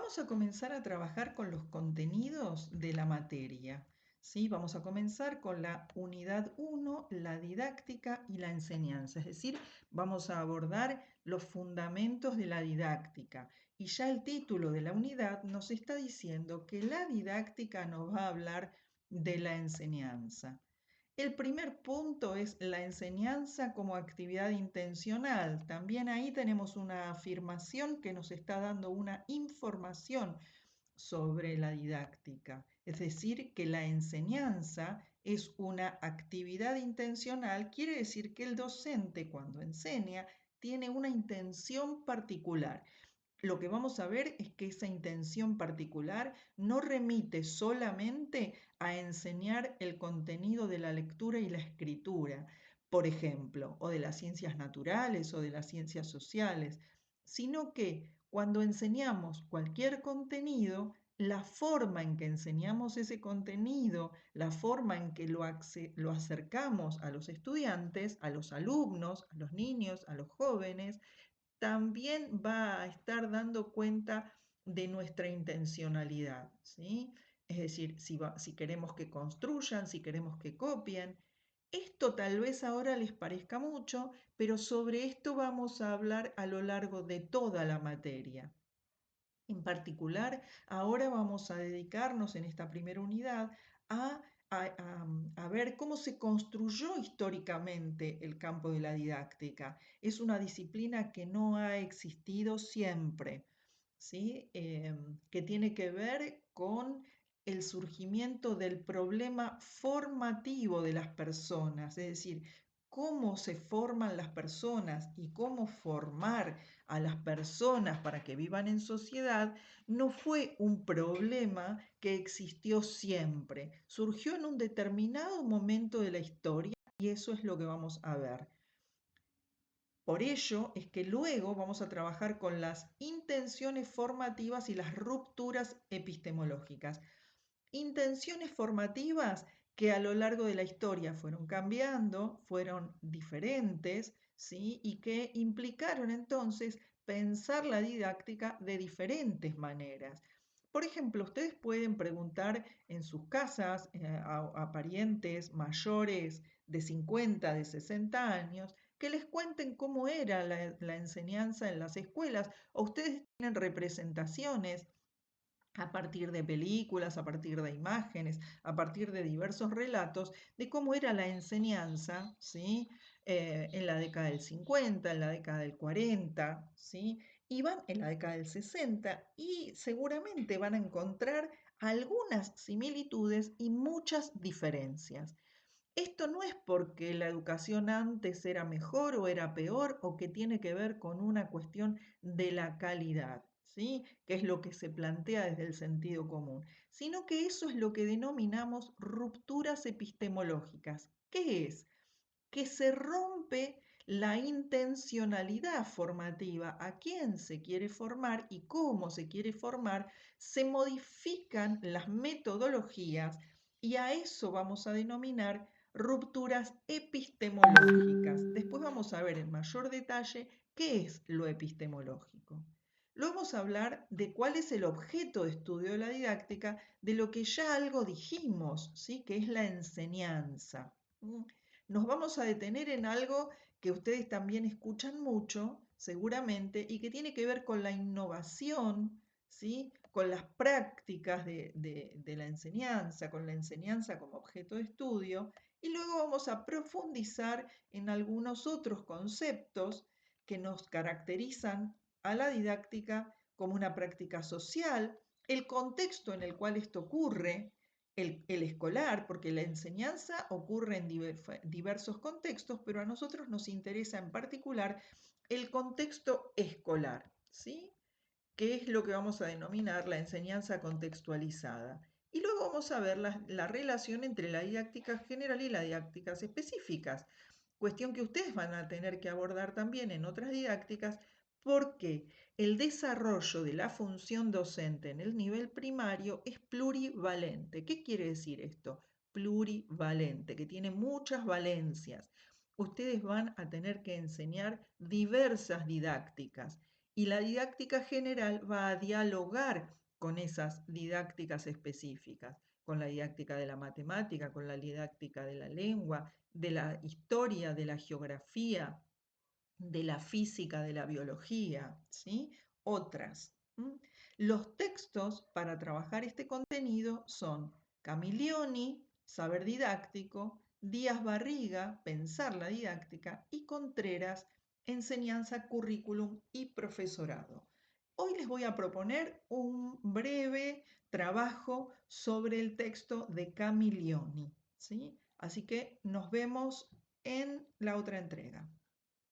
Vamos a comenzar a trabajar con los contenidos de la materia. ¿Sí? Vamos a comenzar con la unidad 1, la didáctica y la enseñanza. Es decir, vamos a abordar los fundamentos de la didáctica. Y ya el título de la unidad nos está diciendo que la didáctica nos va a hablar de la enseñanza. El primer punto es la enseñanza como actividad intencional. También ahí tenemos una afirmación que nos está dando una información sobre la didáctica. Es decir, que la enseñanza es una actividad intencional, quiere decir que el docente cuando enseña tiene una intención particular. Lo que vamos a ver es que esa intención particular no remite solamente a enseñar el contenido de la lectura y la escritura, por ejemplo, o de las ciencias naturales o de las ciencias sociales, sino que cuando enseñamos cualquier contenido, la forma en que enseñamos ese contenido, la forma en que lo acercamos a los estudiantes, a los alumnos, a los niños, a los jóvenes, también va a estar dando cuenta de nuestra intencionalidad, ¿sí? Es decir, si queremos que construyan, si queremos que copien. Esto tal vez ahora les parezca mucho, pero sobre esto vamos a hablar a lo largo de toda la materia. En particular, ahora vamos a dedicarnos en esta primera unidad a, a ver cómo se construyó históricamente el campo de la didáctica. Es una disciplina que no ha existido siempre, ¿sí? Que tiene que ver con el surgimiento del problema formativo de las personas, es decir, cómo se forman las personas y cómo formar a las personas para que vivan en sociedad no fue un problema que existió siempre. Surgió en un determinado momento de la historia y eso es lo que vamos a ver. Por ello es que luego vamos a trabajar con las intenciones formativas y las rupturas epistemológicas. Intenciones formativas que a lo largo de la historia fueron cambiando, fueron diferentes, ¿sí? Y que implicaron entonces pensar la didáctica de diferentes maneras. Por ejemplo, ustedes pueden preguntar en sus casas a parientes mayores de 50, de 60 años, que les cuenten cómo era la enseñanza en las escuelas, o ustedes tienen representaciones a partir de películas, a partir de imágenes, a partir de diversos relatos de cómo era la enseñanza, ¿sí? En la década del 50, en la década del 40, ¿sí? Y van en la década del 60 y seguramente van a encontrar algunas similitudes y muchas diferencias. Esto no es porque la educación antes era mejor o era peor o que tiene que ver con una cuestión de la calidad, ¿sí? Que es lo que se plantea desde el sentido común, sino que eso es lo que denominamos rupturas epistemológicas. ¿Qué es? Que se rompe la intencionalidad formativa, a quién se quiere formar y cómo se quiere formar, se modifican las metodologías y a eso vamos a denominar rupturas epistemológicas. Después vamos a ver en mayor detalle qué es lo epistemológico. Luego vamos a hablar de cuál es el objeto de estudio de la didáctica, de lo que ya algo dijimos, ¿sí? Que es la enseñanza. Nos vamos a detener en algo que ustedes también escuchan mucho, seguramente, y que tiene que ver con la innovación, ¿sí? Con las prácticas de la enseñanza, con la enseñanza como objeto de estudio, y luego vamos a profundizar en algunos otros conceptos que nos caracterizan a la didáctica como una práctica social, el contexto en el cual esto ocurre, el escolar, porque la enseñanza ocurre en diversos contextos, pero a nosotros nos interesa en particular el contexto escolar, ¿sí? Que es lo que vamos a denominar la enseñanza contextualizada. Y luego vamos a ver la relación entre la didáctica general y las didácticas específicas, cuestión que ustedes van a tener que abordar también en otras didácticas, porque el desarrollo de la función docente en el nivel primario es plurivalente. ¿Qué quiere decir esto? Plurivalente, que tiene muchas valencias. Ustedes van a tener que enseñar diversas didácticas Y la didáctica general va a dialogar con esas didácticas específicas, con la didáctica de la matemática, con la didáctica de la lengua, de la historia, de la geografía, de la física, de la biología, ¿sí? Otras. Los textos para trabajar este contenido son Camilioni, Saber Didáctico, Díaz Barriga, Pensar la Didáctica y Contreras, Enseñanza, Currículum y Profesorado. Hoy les voy a proponer un breve trabajo sobre el texto de Camilioni, ¿sí? Así que nos vemos en la otra entrega.